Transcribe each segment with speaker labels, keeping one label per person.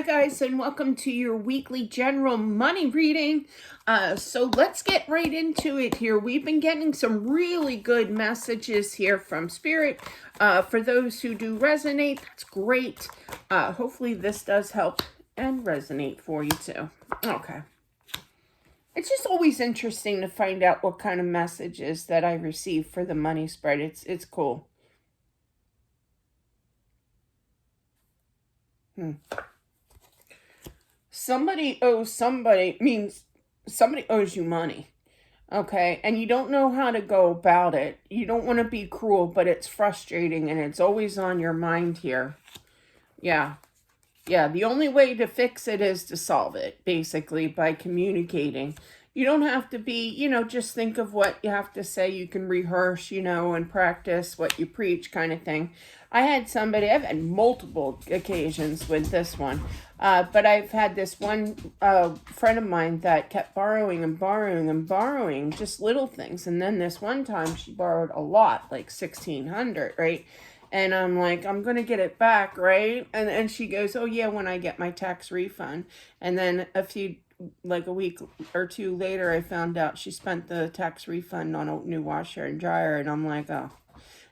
Speaker 1: Hi guys, and welcome to your weekly general money reading. So let's get right into it here. We've been getting some really good messages here from Spirit. For those who do resonate, that's great. Hopefully this does help and resonate for you too. Okay. It's just always interesting to find out what kind of messages that I receive for the money spread. It's cool. Somebody owes somebody means somebody owes you money. Okay, and you don't know how to go about it. You don't want to be cruel, but it's frustrating and it's always on your mind here. Yeah. Yeah, the only way to fix it is to solve it, basically, by communicating. You don't have to be, just think of what you have to say. You can rehearse, and practice what you preach kind of thing. I've had multiple occasions with this one, but I've had this one friend of mine that kept borrowing and borrowing and borrowing, just little things. And then this one time she borrowed a lot, like $1,600, right? And I'm like, I'm going to get it back, right? And she goes, oh, yeah, when I get my tax refund. And then a week or two later, I found out she spent the tax refund on a new washer and dryer. And I'm like, oh,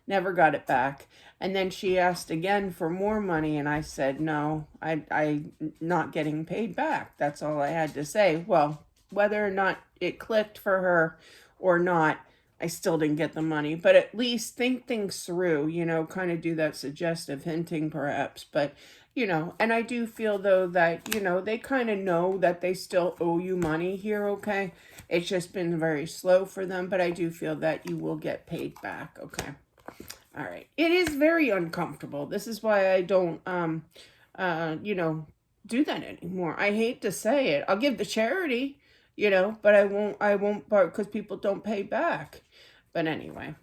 Speaker 1: never got it back. And then she asked again for more money. And I said, no, I'm not getting paid back. That's all I had to say. Well, whether or not it clicked for her or not, I still didn't get the money, but at least think things through, kind of do that suggestive hinting perhaps. But, and I do feel though that, they kind of know that they still owe you money here, okay? It's just been very slow for them, but I do feel that you will get paid back, okay? All right. It is very uncomfortable. This is why I don't, do that anymore. I hate to say it. I'll give the charity, but I won't borrow because people don't pay back. But anyway.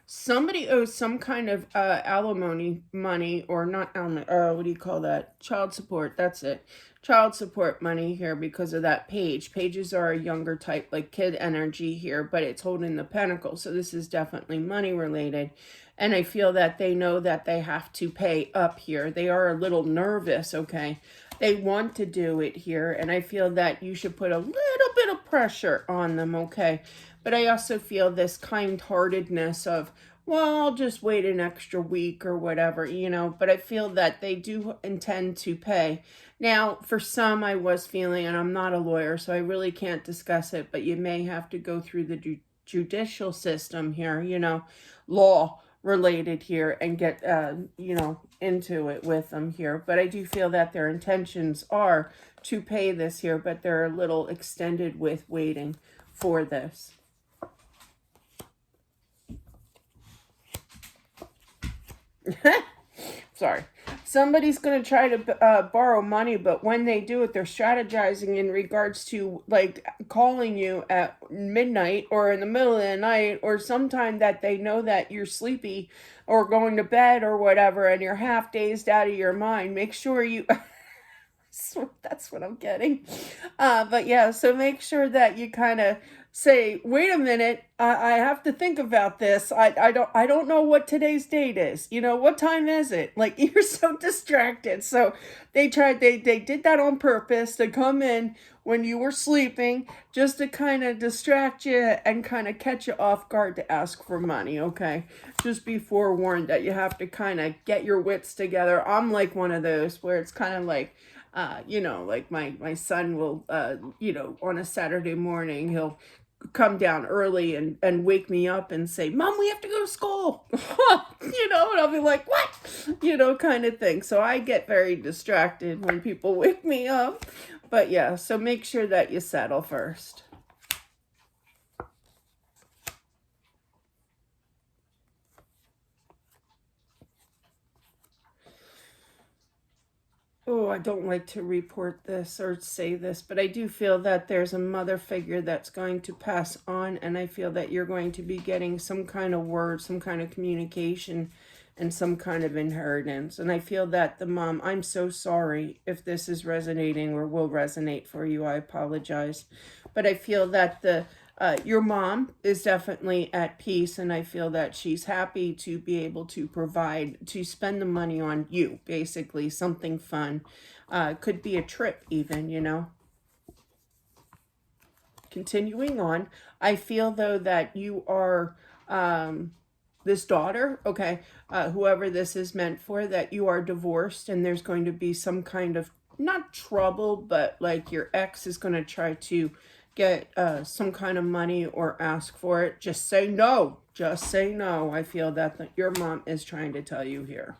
Speaker 1: Somebody owes some kind of alimony money, or not alimony, what do you call that? Child support, that's it. Child support money here because of that page. Pages are a younger type, like kid energy here, but it's holding the pentacle. So this is definitely money related. And I feel that they know that they have to pay up here. They are a little nervous, okay? They want to do it here. And I feel that you should put a little bit of pressure on them, okay? But I also feel this kind-heartedness of, well, I'll just wait an extra week or whatever, but I feel that they do intend to pay. Now, for some, I was feeling, and I'm not a lawyer, so I really can't discuss it, but you may have to go through the judicial system here, law related here, and get, into it with them here. But I do feel that their intentions are to pay this here, but they're a little extended with waiting for this. Sorry. Somebody's going to try to borrow money, but when they do it, they're strategizing in regards to like calling you at midnight or in the middle of the night or sometime that they know that you're sleepy or going to bed or whatever and you're half dazed out of your mind. Make sure you... That's what I'm getting. But yeah, so make sure that you kind of say, wait a minute, I have to think about this. I don't know what today's date is. What time is it? Like, you're so distracted. So they did that on purpose to come in when you were sleeping, just to kind of distract you and kind of catch you off guard to ask for money, okay? Just be forewarned that you have to kind of get your wits together. I'm like one of those where it's kind of like, like my son will, on a Saturday morning, he'll come down early and wake me up and say, Mom, we have to go to school, and I'll be like, what, kind of thing. So I get very distracted when people wake me up. But yeah, so make sure that you settle first. Oh, I don't like to report this or say this, but I do feel that there's a mother figure that's going to pass on, and I feel that you're going to be getting some kind of word, some kind of communication, and some kind of inheritance. And I feel that the mom, I'm so sorry if this is resonating or will resonate for you. I apologize. But I feel that the Your mom is definitely at peace, and I feel that she's happy to be able to provide, to spend the money on you, basically, something fun. Could be a trip, even, you know. Continuing on, I feel though that you are this daughter, okay, whoever this is meant for, that you are divorced and there's going to be some kind of, not trouble, but like your ex is going to try to get some kind of money or ask for it. Just say no. Just say no. I feel that your mom is trying to tell you here.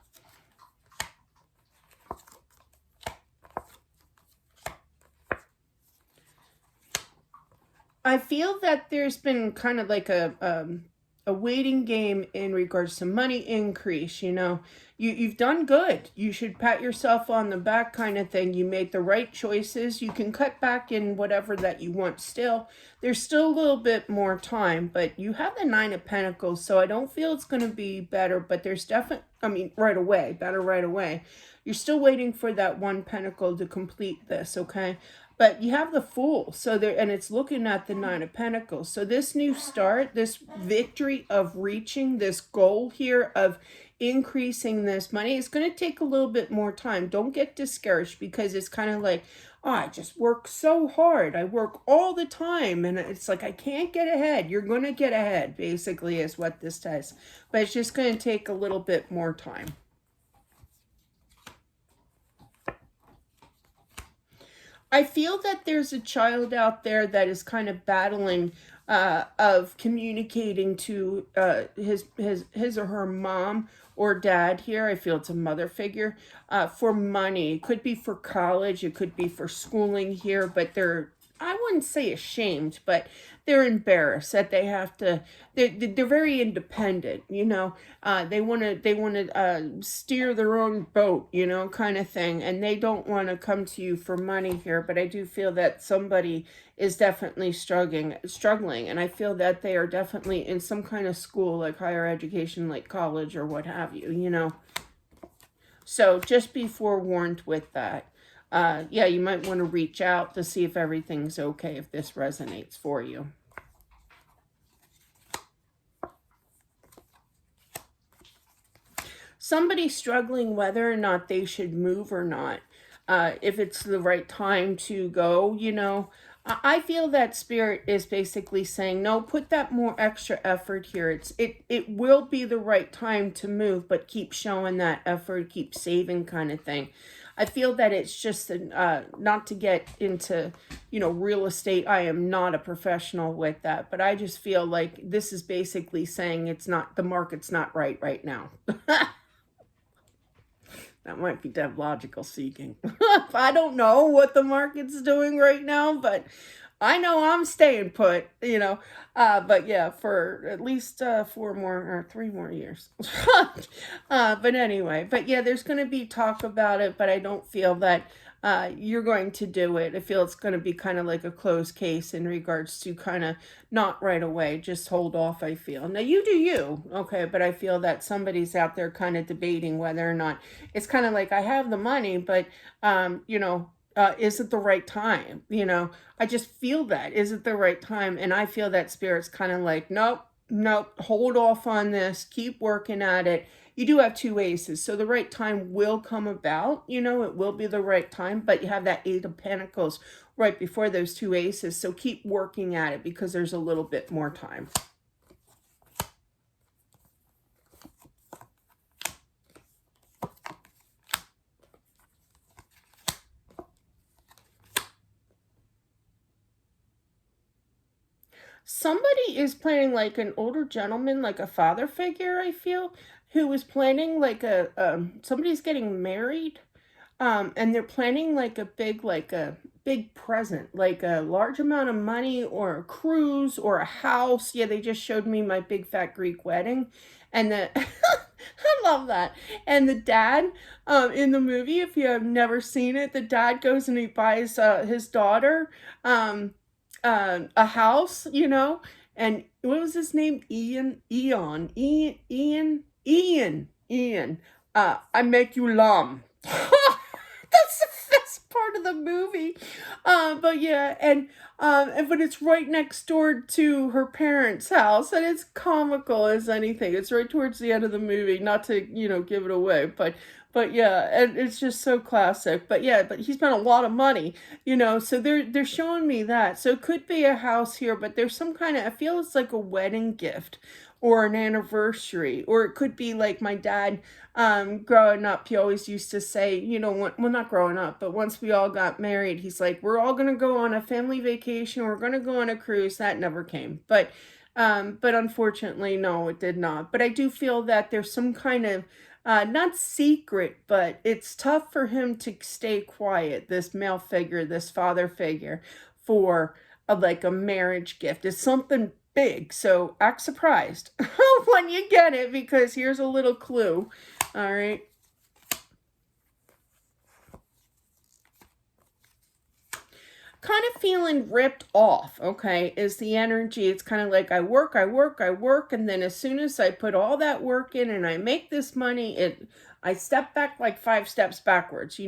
Speaker 1: I feel that there's been kind of like a waiting game in regards to money increase. You know, you've done good. You should pat yourself on the back, kind of thing. You made the right choices. You can cut back in whatever that you want. Still, there's still a little bit more time, but you have the Nine of Pentacles, so I don't feel it's going to be better. But there's definitely, I mean, right away, better right away. You're still waiting for that one pentacle to complete this, okay? But you have the Fool, so there, and it's looking at the Nine of Pentacles. So this new start, this victory of reaching this goal here of increasing this money, it's going to take a little bit more time. Don't get discouraged, because it's kind of like, oh, I just work so hard. I work all the time, and it's like I can't get ahead. You're going to get ahead, basically, is what this says. But it's just going to take a little bit more time. I feel that there's a child out there that is kind of battling of communicating to his or her mom or dad here. I feel it's a mother figure for money. It could be for college. It could be for schooling here, but they're, I wouldn't say ashamed, but they're embarrassed that they have to, they're very independent, you know. They want to steer their own boat, you know, kind of thing, and they don't want to come to you for money here. But I do feel that somebody is definitely struggling, and I feel that they are definitely in some kind of school, like higher education, like college or what have you, you know. So just be forewarned with that. Yeah, you might want to reach out to see if everything's okay, if this resonates for you. Somebody struggling whether or not they should move or not, if it's the right time to go, you know. I feel that Spirit is basically saying, no, put that more extra effort here. It will be the right time to move, but keep showing that effort, keep saving, kind of thing. I feel that it's just not to get into, you know, real estate. I am not a professional with that, but I just feel like this is basically saying it's not, the market's not right now. That might be logical seeking. I don't know what the market's doing right now, but I know I'm staying put, you know. But yeah, for at least 4 more or 3 more years. But anyway, but yeah, there's going to be talk about it, but I don't feel that you're going to do it. I feel it's going to be kind of like a closed case in regards to kind of not right away, just hold off, I feel. Now you do you, okay, but I feel that somebody's out there kind of debating whether or not, it's kind of like, I have the money, but you know, is it the right time? You know, I just feel that, is it the right time? And I feel that Spirit's kind of like, nope, hold off on this, keep working at it. You do have 2 aces, so the right time will come about, you know, it will be the right time, but you have that 8 of Pentacles right before those 2 aces, so keep working at it because there's a little bit more time. Somebody is planning, like an older gentleman, like a father figure, I feel, who is planning like somebody's getting married, and they're planning like a big present, like a large amount of money or a cruise or a house. Yeah, they just showed me my big fat Greek wedding, and the I love that. And the dad, in the movie, if you have never seen it, the dad goes and he buys his daughter a house, you know, and what was his name? Ian. I make you lump. That's the best part of the movie. But yeah, but it's right next door to her parents' house, and it's comical as anything. It's right towards the end of the movie, not to, give it away, but yeah, and it's just so classic. But yeah, but he spent a lot of money, so they're showing me that. So it could be a house here, but there's some kind of, I feel it's like a wedding gift or an anniversary, or it could be like my dad, growing up, he always used to say, well, not growing up, but once we all got married, he's like, we're all going to go on a family vacation, we're going to go on a cruise. That never came, but unfortunately, no, it did not. But I do feel that there's some kind of, not secret, but it's tough for him to stay quiet, this male figure, this father figure, for like a marriage gift. It's something big, so act surprised when you get it, because here's a little clue. All right. Kind of feeling ripped off, okay, is the energy. It's kind of like I work, and then as soon as I put all that work in and I make this money, I step back like 5 steps backwards,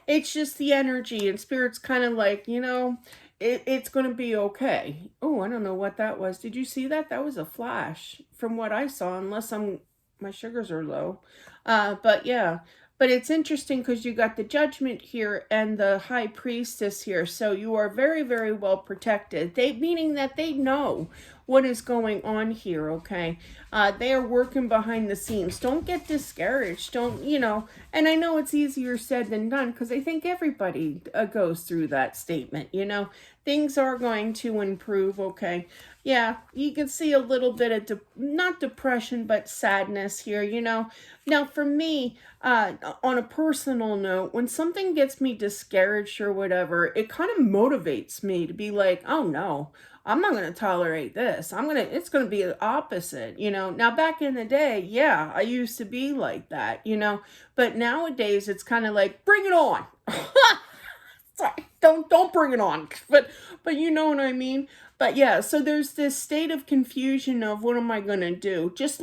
Speaker 1: It's just the energy, and Spirit's kind of like, it's going to be okay. Oh, I don't know what that was. Did you see that? That was a flash from what I saw, unless my sugars are low. But yeah. But it's interesting because you got the Judgment here and the High Priestess here. So you are very, very well protected. Meaning that they know what is going on here, okay? They are working behind the scenes. Don't get discouraged. Don't, and I know it's easier said than done, because I think everybody goes through that statement, Things are going to improve, okay? Yeah, you can see a little bit of, not depression, but sadness here, Now, for me, on a personal note, when something gets me discouraged or whatever, it kind of motivates me to be like, oh no, I'm not going to tolerate this. It's going to be the opposite, Now, back in the day, yeah, I used to be like that, But nowadays, it's kind of like, bring it on. Sorry, don't bring it on, but you know what I mean. But yeah, so there's this state of confusion of what am I gonna do. Just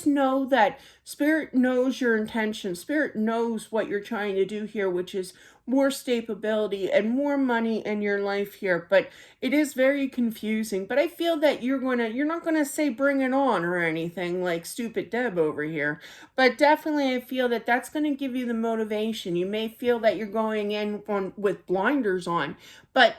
Speaker 1: know that Spirit knows your intention. Spirit knows what you're trying to do here, which is more stability and more money in your life here. But it is very confusing. But I feel that you're not gonna say bring it on or anything like stupid Deb over here. But definitely, I feel that that's gonna give you the motivation. You may feel that you're going in with blinders on, but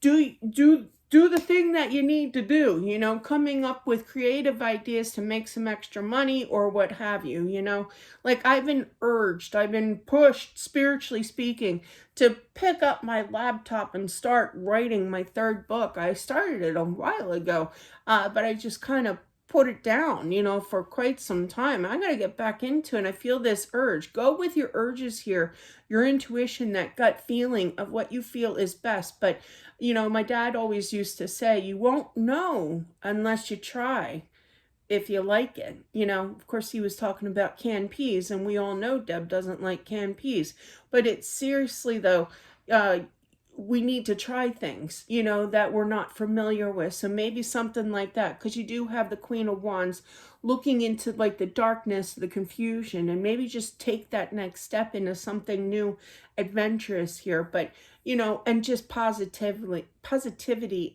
Speaker 1: do the thing that you need to do, coming up with creative ideas to make some extra money or what have you, Like I've been pushed, spiritually speaking, to pick up my laptop and start writing my 3rd book. I started it a while ago, but I just kind of put it down, for quite some time. I got to get back into it. And I feel this urge. Go with your urges here, your intuition, that gut feeling of what you feel is best. But, my dad always used to say, you won't know unless you try if you like it. Of course, he was talking about canned peas, and we all know Deb doesn't like canned peas. But it's seriously, though, we need to try things, that we're not familiar with. So maybe something like that, because you do have the Queen of Wands looking into like the darkness, the confusion, and maybe just take that next step into something new, adventurous here. But, and just positivity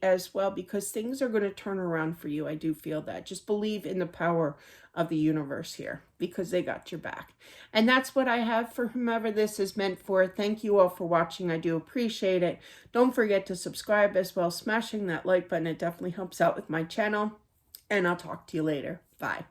Speaker 1: as well, because things are going to turn around for you. I do feel that. Just believe in the power of the universe here, because they got your back. And that's what I have for whomever this is meant for. Thank you all for watching. I do appreciate it. Don't forget to subscribe as well. Smashing that like button, it definitely helps out with my channel. And I'll talk to you later. Bye.